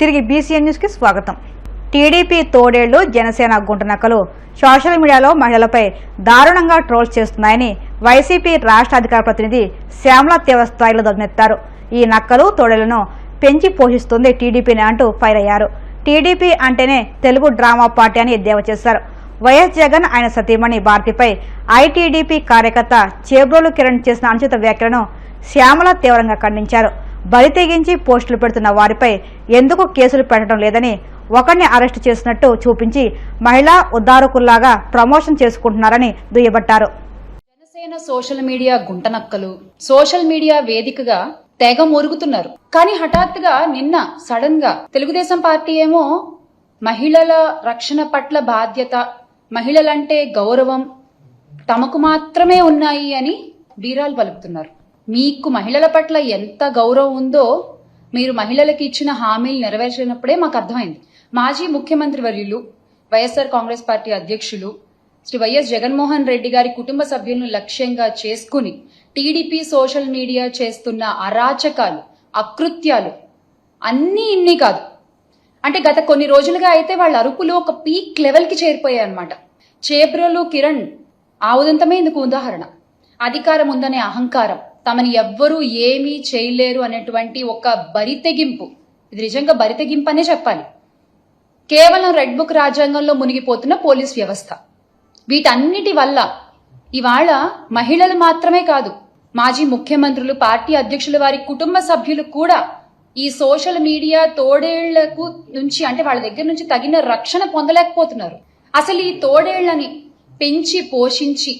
తిరిగి BCN news కి స్వాగతం. టీడీపీ తోడేళ్లు జనసేన గుంటనక్కలు సోషల్ మీడియాలో మహిళలపై దారుణంగా ట్రోల్స్ చేస్తున్నాయని వైసీపీ రాష్ట్ర అధికార ప్రతినిధి శ్యామల తీవ్ర స్థాయిలో ధ్వజమెత్తారు. ఈ నక్కలు తోడేళ్లను పెంచి పోషిస్తుంది టీడీపీని అంటూ ఫైర్ అయ్యారు. టీడీపీ అంటేనే తెలుగు డ్రామా పార్టీ అని ఎద్దేవా చేశారు. వైఎస్ జగన్ ఆయన సతీమణి భారతిపై ఐటీడీపీ కార్యకర్త చేబ్రోలు కిరణ్ చేసిన అనుచిత వ్యాఖ్యలను శ్యామల తీవ్రంగా ఖండించారు. బరి తెగించి పోస్టులు పెడుతున్న వారిపై ఎందుకు కేసులు పెట్టడం లేదని, ఒకరిని అరెస్టు చేసినట్టు చూపించి మహిళా ఉద్ధారకుల్లాగా ప్రమోషన్ చేసుకుంటున్నారని దుయ్యబట్టారు. జనసేన సోషల్ మీడియా గుంటనక్కలు సోషల్ మీడియా వేదికగా తెగ మురుగుతున్నారు. కానీ హఠాత్తుగా నిన్న సడన్ గా తెలుగుదేశం పార్టీ ఏమో మహిళల రక్షణ పట్ల బాధ్యత, మహిళలంటే గౌరవం తమకు మాత్రమే ఉన్నాయి అని బీరాలు పలుకుతున్నారు. మీకు మహిళల పట్ల ఎంత గౌరవం ఉందో మీరు మహిళలకు ఇచ్చిన హామీలు నెరవేర్చినప్పుడే మాకు అర్థమైంది. మాజీ ముఖ్యమంత్రి వర్యులు, వైఎస్ఆర్ కాంగ్రెస్ పార్టీ అధ్యక్షులు శ్రీ వైఎస్ జగన్మోహన్ రెడ్డి గారి కుటుంబ సభ్యులను లక్ష్యంగా చేసుకుని టీడీపీ సోషల్ మీడియా చేస్తున్న అరాచకాలు, అకృత్యాలు అన్నీ ఇన్ని కాదు. అంటే గత కొన్ని రోజులుగా అయితే వాళ్ళ అరుపులు ఒక పీక్ లెవెల్ కి చేరిపోయాయి అన్నమాట. చేబ్రోలు కిరణ్ ఆ ఉదంతమే ఇందుకు ఉదాహరణ. అధికారం ఉందనే అహంకారం, తమని ఎవ్వరూ ఏమీ చేయలేరు అనేటువంటి ఒక బరితెగింపు, ఇది నిజంగా బరితెగింపు అనే చెప్పాలి. కేవలం రెడ్ బుక్ రాజ్యాంగంలో మునిగిపోతున్న పోలీస్ వ్యవస్థ, వీటన్నిటి వల్ల ఇవాళ మహిళలు మాత్రమే కాదు, మాజీ ముఖ్యమంత్రులు, పార్టీ అధ్యక్షులు, వారి కుటుంబ సభ్యులు కూడా ఈ సోషల్ మీడియా తోడేళ్లకు నుంచి, అంటే వాళ్ళ దగ్గర నుంచి తగిన రక్షణ పొందలేకపోతున్నారు. అసలు ఈ తోడేళ్లని పెంచి పోషించి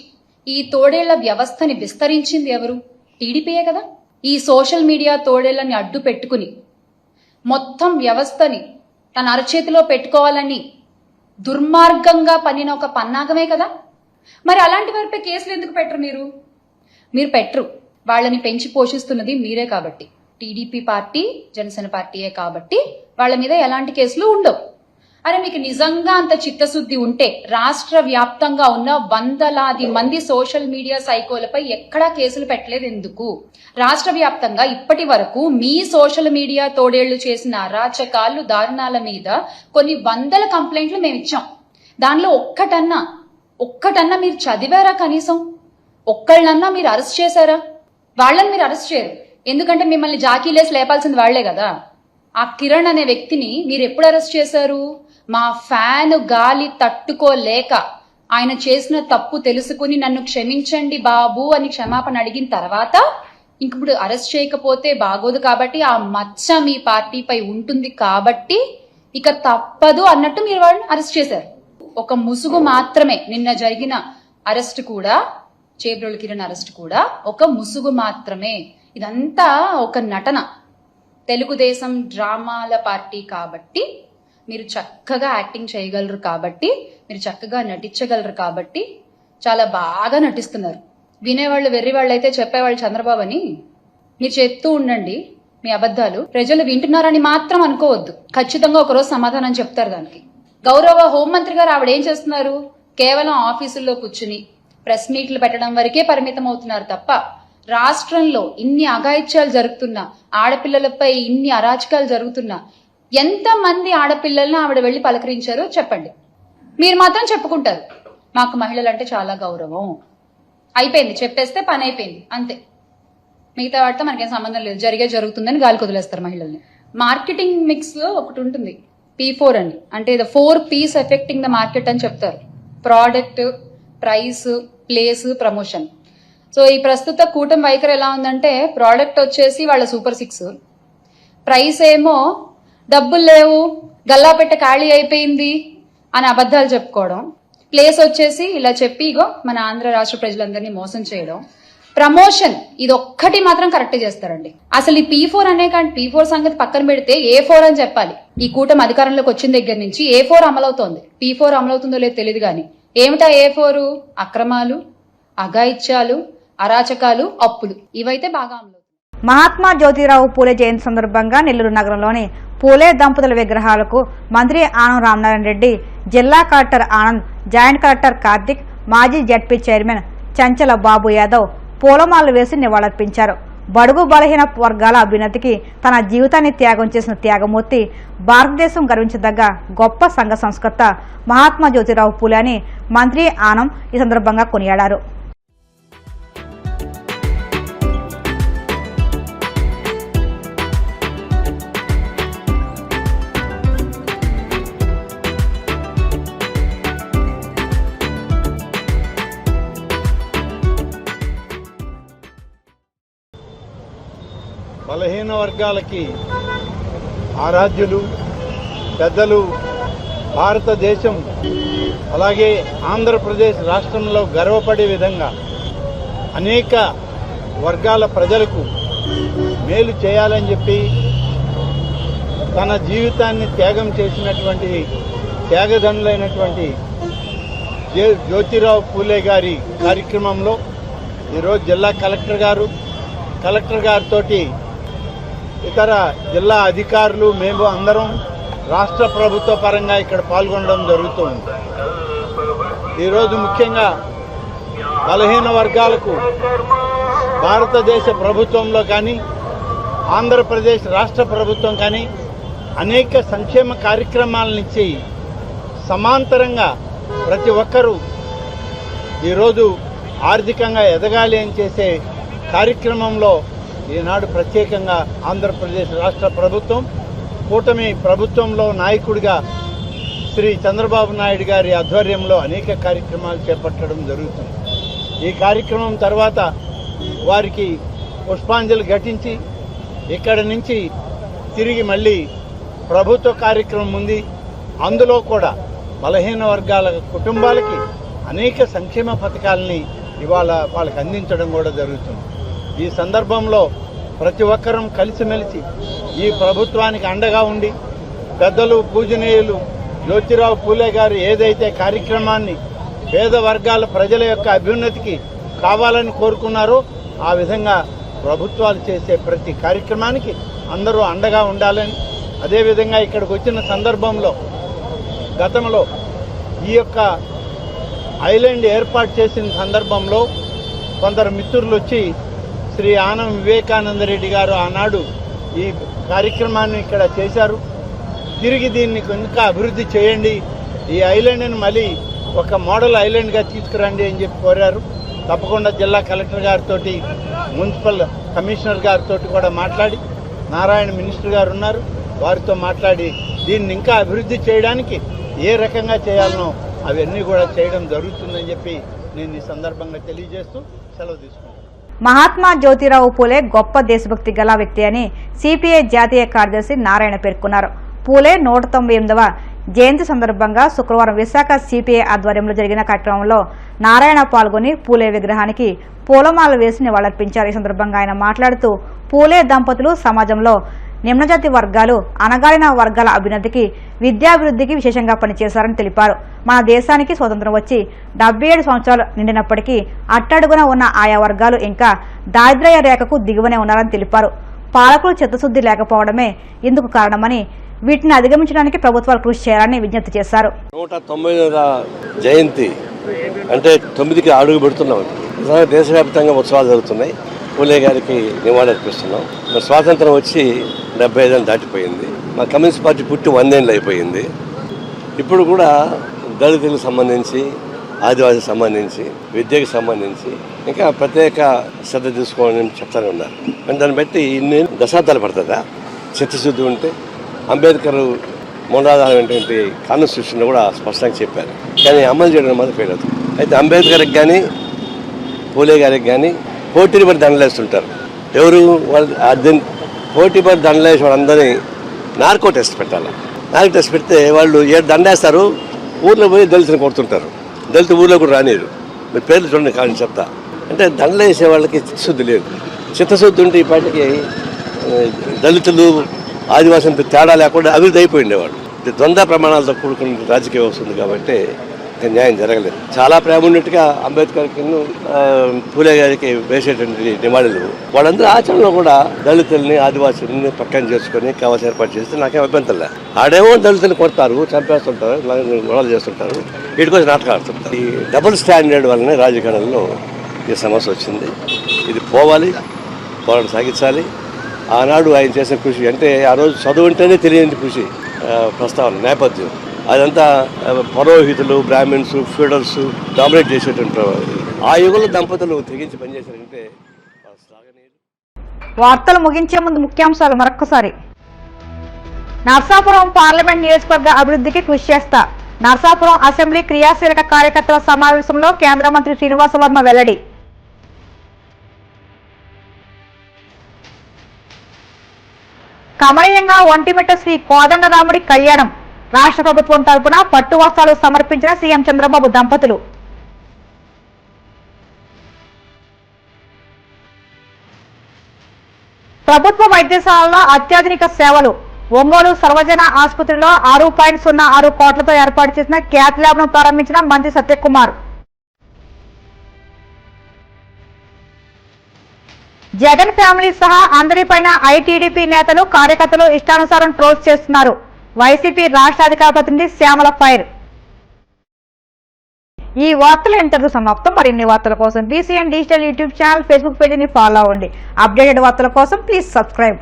ఈ తోడేళ్ల వ్యవస్థని విస్తరించింది ఎవరు? టీడీపీయే కదా. ఈ సోషల్ మీడియా తోడేళ్లని అడ్డు పెట్టుకుని మొత్తం వ్యవస్థని తన అరచేతిలో పెట్టుకోవాలని దుర్మార్గంగా పన్నిన ఒక పన్నాగమే కదా. మరి అలాంటి వారిపై కేసులు ఎందుకు పెట్టరు? మీరు పెట్టరు. వాళ్ళని పెంచి పోషిస్తున్నది మీరే కాబట్టి, టీడీపీ పార్టీ, జనసేన పార్టీయే కాబట్టి వాళ్ళ మీద ఎలాంటి కేసులు ఉండవు. అరే మీకు నిజంగా అంత చిత్తశుద్ధి ఉంటే రాష్ట్ర వ్యాప్తంగా ఉన్న వందలాది మంది సోషల్ మీడియా సైకోలపై ఎక్కడా కేసులు పెట్టలేదు ఎందుకు? రాష్ట్ర వ్యాప్తంగా ఇప్పటి వరకు మీ సోషల్ మీడియా తోడేళ్లు చేసిన అరాచకాలు, దారుణాల మీద కొన్ని వందల కంప్లైంట్లు మేము ఇచ్చాం. దానిలో ఒక్కటన్నా మీరు చదివారా? కనీసం ఒక్కళ్ళన్నా మీరు అరెస్ట్ చేశారా? వాళ్ళని మీరు అరెస్ట్ చేయరు, ఎందుకంటే మిమ్మల్ని జాకీలేసి లేపాల్సింది వాళ్లే కదా. ఆ కిరణ్ అనే వ్యక్తిని మీరు ఎప్పుడు అరెస్ట్ చేశారు? మా ఫ్యాన్ గాలి తట్టుకోలేక ఆయన చేసిన తప్పు తెలుసుకుని నన్ను క్షమించండి బాబు అని క్షమాపణ అడిగిన తర్వాత ఇప్పుడు అరెస్ట్ చేయకపోతే బాగోదు కాబట్టి, ఆ మచ్చ మీ పార్టీపై ఉంటుంది కాబట్టి ఇక తప్పదు అన్నట్టు మీరు వాళ్ళని అరెస్ట్ చేశారు. ఒక ముసుగు మాత్రమే. నిన్న జరిగిన అరెస్ట్ కూడా, చేబ్రోలు కిరణ్ అరెస్ట్ కూడా ఒక ముసుగు మాత్రమే. ఇదంతా ఒక నటన. తెలుగుదేశం డ్రామాల పార్టీ కాబట్టి మీరు చక్కగా యాక్టింగ్ చేయగలరు, కాబట్టి మీరు చక్కగా నటించగలరు, కాబట్టి చాలా బాగా నటిస్తున్నారు. వినేవాళ్ళు వెర్రివాళ్ళు అయితే చెప్పేవాళ్ళు చంద్రబాబు అని. మీరు చెప్తూ ఉండండి మీ అబద్ధాలు, ప్రజలు వింటున్నారని మాత్రం అనుకోవద్దు. ఖచ్చితంగా ఒకరోజు సమాధానం చెప్తారు దానికి. గౌరవ హోంమంత్రి గారు ఆవిడ ఏం చేస్తున్నారు? కేవలం ఆఫీసుల్లో కూర్చుని ప్రెస్ మీట్లు పెట్టడం వరకే పరిమితం అవుతున్నారు తప్ప, రాష్ట్రంలో ఇన్ని అఘాయిత్యాలు జరుగుతున్నా, ఆడపిల్లలపై ఇన్ని అరాచకాలు జరుగుతున్నా ఎంతమంది ఆడపిల్లలను ఆవిడ వెళ్లి పలకరించారో చెప్పండి. మీరు మాత్రం చెప్పుకుంటారు మాకు మహిళలంటే చాలా గౌరవం. అయిపోయింది, చెప్పేస్తే పని అయిపోయింది, అంతే. మిగతా వాటితో మనకేం సంబంధం లేదు, జరుగుతుందని గాలి కుదిలేస్తారు మహిళల్ని. మార్కెటింగ్ మిక్స్ లో ఒకటి ఉంటుంది, P4 అని, అంటే the 4 P's affecting the market అని చెప్తారు. Product, price, place, promotion. So ఈ ప్రస్తుత కూటమి వైఖరి ఎలా ఉందంటే, ప్రోడక్ట్ వచ్చేసి వాళ్ళ సూపర్ 6, ప్రైస్ ఏమో డబ్బులు లేవు, గల్లాపెట్ట ఖాళీ అయిపోయింది అని అబద్ధాలు చెప్పుకోవడం, ప్లేస్ వచ్చేసి ఇలా చెప్పి ఇగో మన ఆంధ్ర రాష్ట్ర ప్రజలందరినీ మోసం చేయడం, ప్రమోషన్ ఇది ఒక్కటి మాత్రం కరెక్ట్ చేస్తారండి. అసలు ఈ P4 అనే కానీ P4 సంగతి పక్కన పెడితే A4 అని చెప్పాలి. ఈ కూటమి అధికారంలోకి వచ్చిన దగ్గర నుంచి A4 అమలవుతోంది. P4 అమలవుతుందో లేదో తెలియదు కానీ ఏమిటా A4? అక్రమాలు, అఘాయిత్యాలు, అరాచకాలు, అప్పులు, ఇవైతే బాగా అమలవుతాయి. మహాత్మా జ్యోతిరావు పూలే జయంతి సందర్భంగా నెల్లూరు నగరంలోని పూలే దంపతుల విగ్రహాలకు మంత్రి ఆనం రామనారాయణ రెడ్డి, జిల్లా collector Anand, joint collector Karthik, మాజీ జడ్పీ చైర్మన్ చంచల బాబు యాదవ్ పూలమాలలు వేసి నివాళులర్పించారు. బడుగు బలహీన వర్గాల అభ్యున్నతికి తన జీవితాన్ని త్యాగం చేసిన త్యాగమూర్తి, భారతదేశం గర్వించదగ్గ గొప్ప సంఘ సంస్కర్త మహాత్మా జ్యోతిరావు పూలే అని మంత్రి ఆనం ఈ సందర్భంగా కొనియాడారు. బలహీన వర్గాలకి ఆరాధ్యులు, పెద్దలు, భారతదేశం అలాగే ఆంధ్రప్రదేశ్ రాష్ట్రంలో గర్వపడే విధంగా అనేక వర్గాల ప్రజలకు మేలు చేయాలని చెప్పి తన జీవితాన్ని త్యాగం చేసినటువంటి త్యాగధనులైనటువంటి జ్యోతిరావు పూలే గారి కార్యక్రమంలో ఈరోజు జిల్లా కలెక్టర్ గారితో ఇతర జిల్లా అధికారులు మేము అందరం రాష్ట్ర ప్రభుత్వ పరంగా ఇక్కడ పాల్గొనడం జరుగుతుంది. ఈరోజు ముఖ్యంగా బలహీన వర్గాలకు భారతదేశ ప్రభుత్వంలో కానీ ఆంధ్రప్రదేశ్ రాష్ట్ర ప్రభుత్వం కానీ అనేక సంక్షేమ కార్యక్రమాల నుంచి సమాంతరంగా ప్రతి ఒక్కరూ ఈరోజు ఆర్థికంగా ఎదగాలి అని చేసే కార్యక్రమంలో ఈనాడు ప్రత్యేకంగా ఆంధ్రప్రదేశ్ రాష్ట్ర ప్రభుత్వం కూటమి ప్రభుత్వంలో నాయకుడిగా శ్రీ చంద్రబాబు నాయుడు గారి ఆధ్వర్యంలో అనేక కార్యక్రమాలు చేపట్టడం జరుగుతుంది. ఈ కార్యక్రమం తర్వాత వారికి పుష్పాంజలి ఘటించి ఇక్కడి నుంచి తిరిగి మళ్ళీ ప్రభుత్వ కార్యక్రమం ఉంది. అందులో కూడా బలహీన వర్గాల కుటుంబాలకి అనేక సంక్షేమ పథకాలని ఇవాళ వాళ్ళకి అందించడం కూడా జరుగుతుంది. ఈ సందర్భంలో ప్రతి ఒక్కరం కలిసిమెలిసి ఈ ప్రభుత్వానికి అండగా ఉండి పెద్దలు పూజనీయులు జ్యోతిరావు పూలే గారు ఏదైతే కార్యక్రమాన్ని పేద వర్గాల ప్రజల యొక్క అభ్యున్నతికి కావాలని కోరుకున్నారో ఆ విధంగా ప్రభుత్వాలు చేసే ప్రతి కార్యక్రమానికి అందరూ అండగా ఉండాలని, అదేవిధంగా ఇక్కడికి వచ్చిన సందర్భంలో గతంలో ఈ యొక్క ఐలాండ్ ఏర్పాటు చేసిన సందర్భంలో కొందరు మిత్రులు వచ్చి శ్రీ ఆనం వివేకానందరెడ్డి గారు ఆనాడు ఈ కార్యక్రమాన్ని ఇక్కడ చేశారు. తిరిగి దీన్ని ఇంకా అభివృద్ధి చేయండి, ఈ ఐలాండ్ని మళ్ళీ ఒక మోడల్ ఐలాండ్గా తీసుకురండి అని చెప్పి కోరారు. తప్పకుండా జిల్లా కలెక్టర్ గారితో, మున్సిపల్ కమిషనర్ గారితో కూడా మాట్లాడి, నారాయణ మినిస్టర్ గారు ఉన్నారు, వారితో మాట్లాడి దీన్ని ఇంకా అభివృద్ధి చేయడానికి ఏ రకంగా చేయాలనో అవన్నీ కూడా చేయడం జరుగుతుందని చెప్పి నేను ఈ సందర్భంగా తెలియజేస్తూ సెలవు తీసుకున్నాను. మహాత్మా జ్యోతిరావు పూలే గొప్ప దేశభక్తి గల వ్యక్తి అని సిపిఐ జాతీయ కార్యదర్శి నారాయణ పేర్కొన్నారు. పూలే 198వ జయంతి సందర్భంగా శుక్రవారం విశాఖ సిపిఐ ఆధ్వర్యంలో జరిగిన కార్యక్రమంలో నారాయణ పాల్గొని పూలే విగ్రహానికి పూలమాల వేసి నివాళులర్పించారు. ఈ సందర్భంగా ఆయన మాట్లాడుతూ పూలే దంపతులు సమాజంలో నిమ్నజాతి వర్గాలు, అణగారిన వర్గాల అభ్యున్నతికి, విద్యాభివృద్ధికి విశేషంగా పనిచేశారని తెలిపారు. మన దేశానికి స్వతంత్రం వచ్చి 77 సంవత్సరాలు నిండినప్పటికీ అట్టడుగున ఉన్న ఆయా వర్గాలు ఇంకా దారిద్ర్య రేఖకు దిగువనే ఉన్నారని తెలిపారు. పాలకులు చిత్తశుద్ధి లేకపోవడమే ఇందుకు కారణమని, వీటిని అధిగమించడానికి ప్రభుత్వాలు కృషి చేయాలని విజ్ఞప్తి చేశారు. 190వ జయంతి అంటే 9కి అడుగు పెడుతున్నాం. దేశవ్యాప్తంగా ఉత్సవాలు జరుగుతున్నాయి. పూలే గారికి నివాళులర్పిస్తున్నాం. మరి స్వాతంత్రం వచ్చి 75 ఏళ్ళు దాటిపోయింది. మా కమ్యూనిస్ట్ పార్టీ పుట్టి 100 ఏళ్ళు అయిపోయింది. ఇప్పుడు కూడా దళితులకు సంబంధించి, ఆదివాసీకి సంబంధించి, విద్యకు సంబంధించి ఇంకా ప్రత్యేక శ్రద్ధ తీసుకోవాలని చెప్తానే ఉన్నారు. కానీ దాన్ని బట్టి ఇన్ని దశాబ్దాలు పడుతుందా? చిత్తశుద్ధి ఉంటే అంబేద్కర్ మూలాధారమైనటువంటి కాన్స్టిట్యూషన్ కూడా స్పష్టంగా చెప్పారు. కానీ అమలు చేయడం మాత్రం ఫెయిల్ అవుతుంది. అయితే అంబేద్కర్కి కానీ పూలే గారికి కానీ పోటీని పడి దండలేస్తుంటారు. ఎవరు వాళ్ళు పోటీ పడి దండలేసి వాళ్ళందరినీ నార్కో టెస్ట్ పెట్టాలి. నార్కో టెస్ట్ పెడితే వాళ్ళు 7 దండేస్తారు, ఊర్లో పోయి దళితుని కొడుతుంటారు. దళిత ఊర్లో కూడా రానిరు. మీరు పేర్లు చూడండి కానీ చెప్తా. అంటే దండలు వేసే వాళ్ళకి చిత్తశుద్ధి లేదు. చిత్తశుద్ధి ఉంటే ఈ పాటికి దళితులు ఆదివాసులతో తేడా లేకుండా అభివృద్ధి అయిపోయిండేవాడు. ద్వంద్వ ప్రమాణాలతో కూడుకున్న రాజకీయ వ్యవస్థ ఉంది కాబట్టి న్యాయం జరగలేదు. చాలా ప్రేమ ఉన్నట్టుగా అంబేద్కర్కి పూలే గారికి వేసేటువంటి నివాళులు వాళ్ళందరూ ఆచరణలో కూడా దళితుల్ని ఆదివాసుల్ని పక్కన చేసుకొని కావాల్సిన ఏర్పాటు చేస్తే నాకేం అభ్యంతరం లేదు. ఆడేమో దళితుల్ని కొడతారు, చంపేస్తుంటారు, గొడవలు చేస్తుంటారు, వీటికోసం నాటకాలు ఆడుతుంటారు. ఈ డబుల్ స్టాండర్డ్ వల్లనే రాజకీయాలలో ఈ సమస్య వచ్చింది. ఇది పోవాలి. పోరాటం సాగించాలి. ఆనాడు ఆయన చేసిన కృషి అంటే ఆ రోజు చదువు అంటేనే తెలియని కృషి ప్రస్తావన నేపథ్యం అదంతా పురోహితులు, బ్రాహ్మిన్స్, ఫ్యూడల్స్ డామినేట్ చేసేటువంటి ఆ యుగంలో దంపతులు తెగించి పనిచేశారంటే వార్తలు ముగించే ముందు ముఖ్యాంశాలు మరొక్కసారి. నర్సాపురం పార్లమెంట్ నియోజకవర్గ అభివృద్ధికి కృషి చేస్తా. నర్సాపురం అసెంబ్లీ క్రియాశీలక కార్యకర్తల సమావేశంలో కేంద్ర మంత్రి శ్రీనివాస వర్మ వెల్లడి. కమనీయంగా ఒంటిమిట్ట శ్రీ కోదండరాముడి కళ్యాణం. రాష్ట్ర ప్రభుత్వం తరపున పట్టు వస్త్రాలు సమర్పించిన సీఎం చంద్రబాబు దంపతులు. ప్రభుత్వ వైద్యశాలలో అత్యాధునిక సేవలు. ఒంగోలు సర్వజన ఆసుపత్రిలో 6.06 కోట్లతో ఏర్పాటు చేసిన క్యాత్ ల్యాబ్ ను ప్రారంభించిన మంత్రి సత్యకుమార్. జగన్ ఫ్యామిలీ సహా అందరిపైన ఐటీడీపీ నేతలు, కార్యకర్తలు ఇష్టానుసారం ట్రోల్స్ చేస్తున్నారు. వైసీపీ రాష్ట్ర అధికార ప్రతినిధి శ్యామల ఫైర్. ఈ వార్తలు ఇంతకు సమాప్తం. మరిన్ని వార్తల కోసం BCN digital YouTube channel, Facebook పేజీని ఫాలో అవ్వండి. అప్డేటెడ్ వార్తల కోసం ప్లీజ్ సబ్స్క్రైబ్.